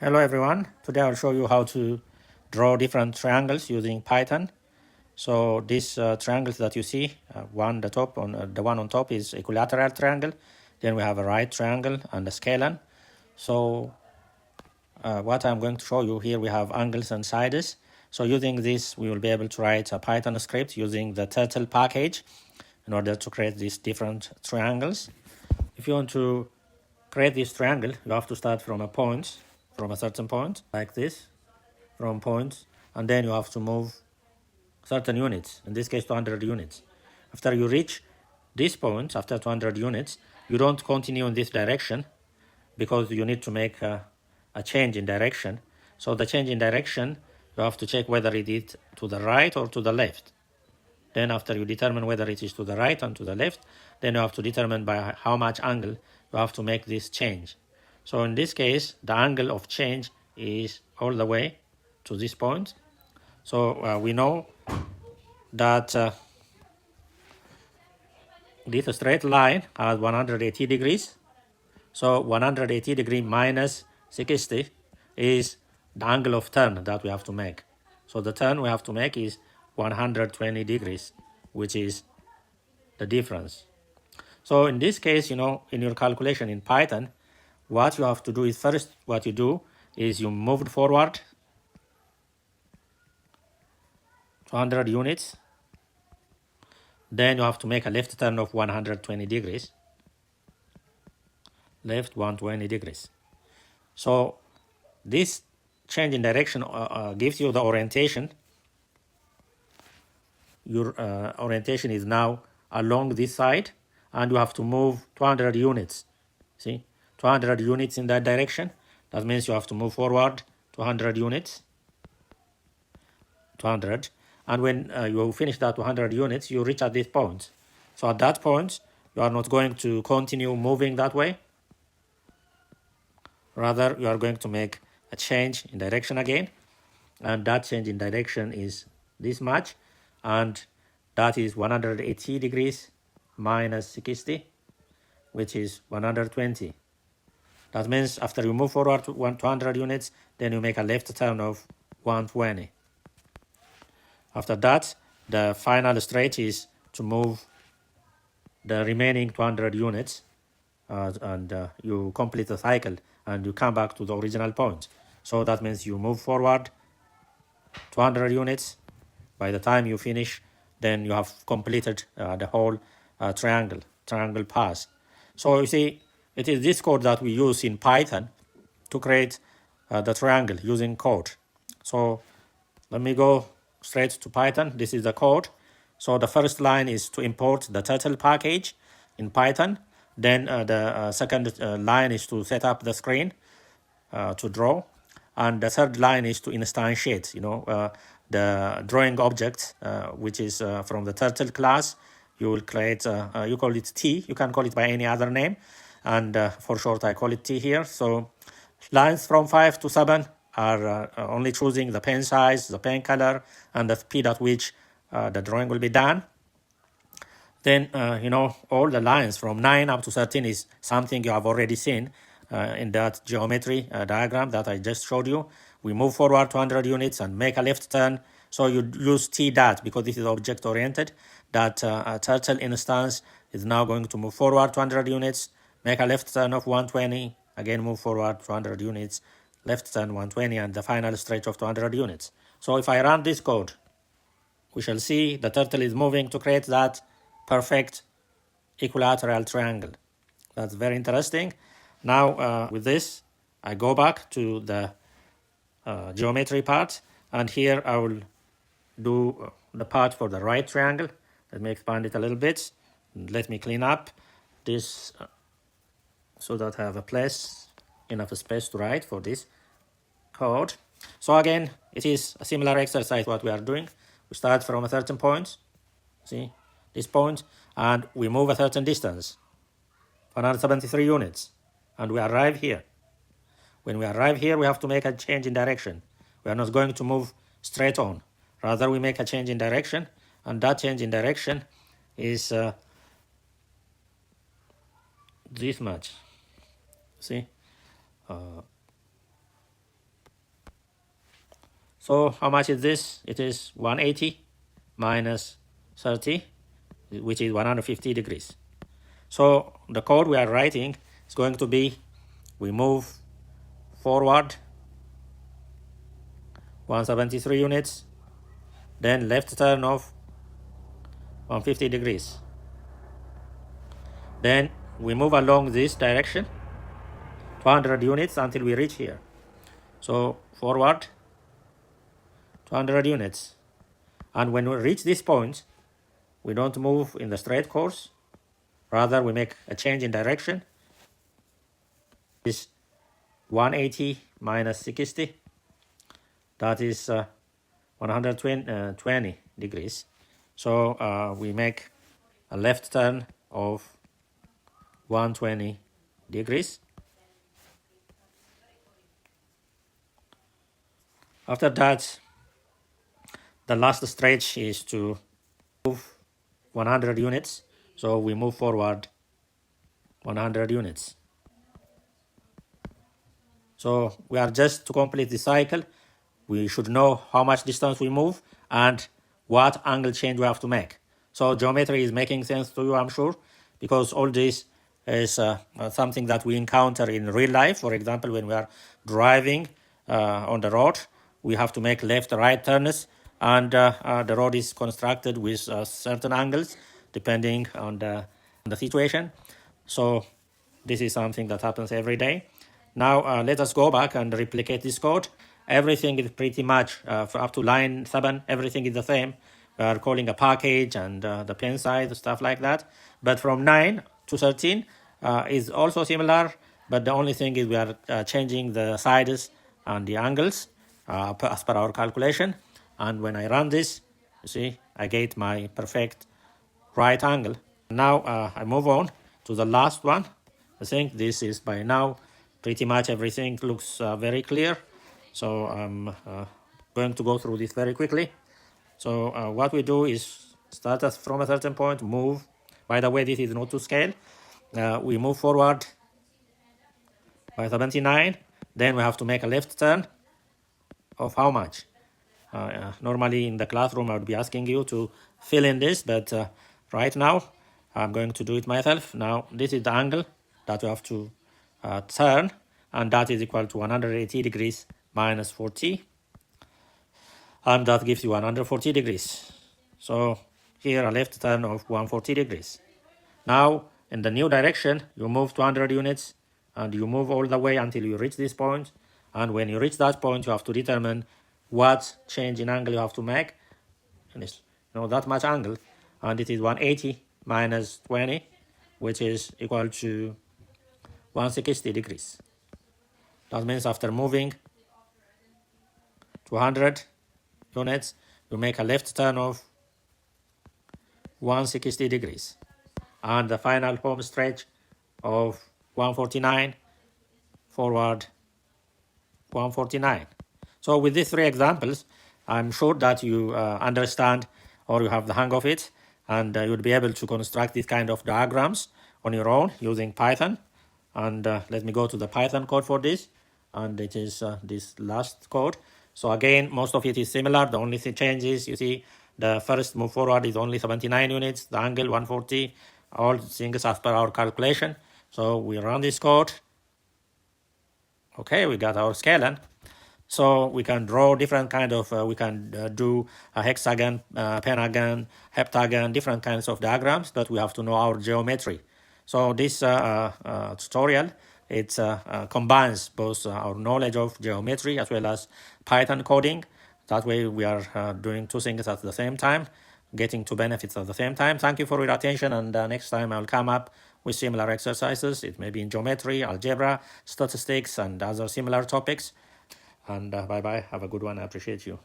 Hello everyone, today I'll show you how to draw different triangles using Python. So these triangles that you see, the one on top is equilateral triangle, then we have a right triangle and a scalene. So what I'm going to show you here, we have angles and sides. So using this, we will be able to write a Python script using the turtle package in order to create these different triangles. If you want to create this triangle, you have to start from a certain point, like this, from points, and then you have to move certain units, in this case 200 units. After you reach this point, after 200 units, you don't continue in this direction because you need to make a change in direction. So the change in direction, you have to check whether it is to the right or to the left. Then after you determine whether it is to the right and to the left, then you have to determine by how much angle you have to make this change. So in this case, the angle of change is all the way to this point. So we know that this straight line has 180 degrees. So 180 degree minus 60 is the angle of turn that we have to make. So the turn we have to make is 120 degrees, which is the difference. So in this case, in your calculation in Python, what you have to do is first, what you do is you move forward 200 units. Then you have to make a left turn of 120 degrees. Left 120 degrees. So this change in direction gives you the orientation. Your orientation is now along this side, and you have to move 200 units. See, 200 units in that direction. That means you have to move forward 200 units. 200. And when you finish that 200 units, you reach at this point. So at that point, you are not going to continue moving that way. Rather, you are going to make a change in direction again. And that change in direction is this much. And that is 180 degrees minus 60, which is 120. That means after you move forward to 200 units, then you make a left turn of 120. After that, the final stretch is to move the remaining 200 units and you complete the cycle and you come back to the original point. So that means you move forward 200 units. By the time you finish, then you have completed the whole triangle path. So you see, it is this code that we use in Python to create the triangle using code. So let me go straight to Python. This is the code. So the first line is to import the turtle package in Python. Then the second line is to set up the screen to draw. And the third line is to instantiate, the drawing object, which is from the turtle class. You will create, you call it T. You can call it by any other name. And for short, I call it T here. So lines from 5 to 7 are only choosing the pen size, the pen color, and the speed at which the drawing will be done. Then, all the lines from 9 up to 13 is something you have already seen in that geometry diagram that I just showed you. We move forward 200 units and make a left turn. So you use T dot because this is object oriented. That a turtle instance is now going to move forward 200 units, make a left turn of 120, again move forward 200 units, left turn 120, and the final stretch of 200 units. So if I run this code, we shall see the turtle is moving to create that perfect equilateral triangle. That's very interesting. Now with this, I go back to the geometry part, and here I will do the part for the right triangle. Let me expand it a little bit. Let me clean up this so that I have enough space to write for this code. So again, it is a similar exercise what we are doing. We start from a certain point, see this point, and we move a certain distance, 173 units, and we arrive here. When we arrive here, we have to make a change in direction. We are not going to move straight on. Rather, we make a change in direction, and that change in direction is this much. See? So how much is this? It is 180 minus 30, which is 150 degrees. So the code we are writing is going to be, we move forward 173 units, then left turn of 150 degrees. Then we move along this direction 200 units until we reach here. So forward 200 units. And when we reach this point, we don't move in the straight course. Rather, we make a change in direction. This 180 minus 60, that is 120 degrees. So we make a left turn of 120 degrees. After that, the last stretch is to move 100 units. So we move forward 100 units. So we are just to complete the cycle, we should know how much distance we move and what angle change we have to make. So geometry is making sense to you, I'm sure, because all this is something that we encounter in real life. For example, when we are driving on the road, we have to make left, right turns, and the road is constructed with certain angles depending on the situation. So this is something that happens every day. Now let us go back and replicate this code. Everything is pretty much up to line 7, everything is the same. We are calling a package and the pen size, stuff like that. But from 9 to 13 is also similar, but the only thing is we are changing the sides and the angles as per our calculation. And when I run this, you see, I get my perfect right angle. Now I move on to the last one. I think this is by now pretty much everything looks very clear. So I'm going to go through this very quickly. So what we do is start us from a certain point, move. By the way, this is not to scale. We move forward by 79. Then we have to make a left turn of how much? Normally in the classroom, I would be asking you to fill in this, but right now, I'm going to do it myself. Now, this is the angle that you have to turn, and that is equal to 180 degrees minus 40, and that gives you 140 degrees. So here a left turn of 140 degrees. Now, in the new direction, you move 200 units, and you move all the way until you reach this point, and when you reach that point, you have to determine what change in angle you have to make. And it's, that much angle, and it is 180 minus 20, which is equal to 160 degrees. That means after moving 200 units, you make a left turn of 160 degrees. And the final home stretch of 149, forward 149. So with these 3 examples, I'm sure that you understand or you have the hang of it, and you'll be able to construct these kind of diagrams on your own using Python. And let me go to the Python code for this, and it is this last code. So again, most of it is similar. The only thing changes, you see, the first move forward is only 79 units, the angle 140, all things as per our calculation. So we run this code. Okay, we got our scaling. So we can draw different kind of, we can do a hexagon, pentagon, heptagon, different kinds of diagrams, but we have to know our geometry. So this tutorial, it combines both our knowledge of geometry as well as Python coding. That way we are doing 2 things at the same time, getting 2 benefits at the same time. Thank you for your attention, and next time I'll come up with similar exercises. It may be in geometry, algebra, statistics, and other similar topics. And bye-bye. Have a good one. I appreciate you.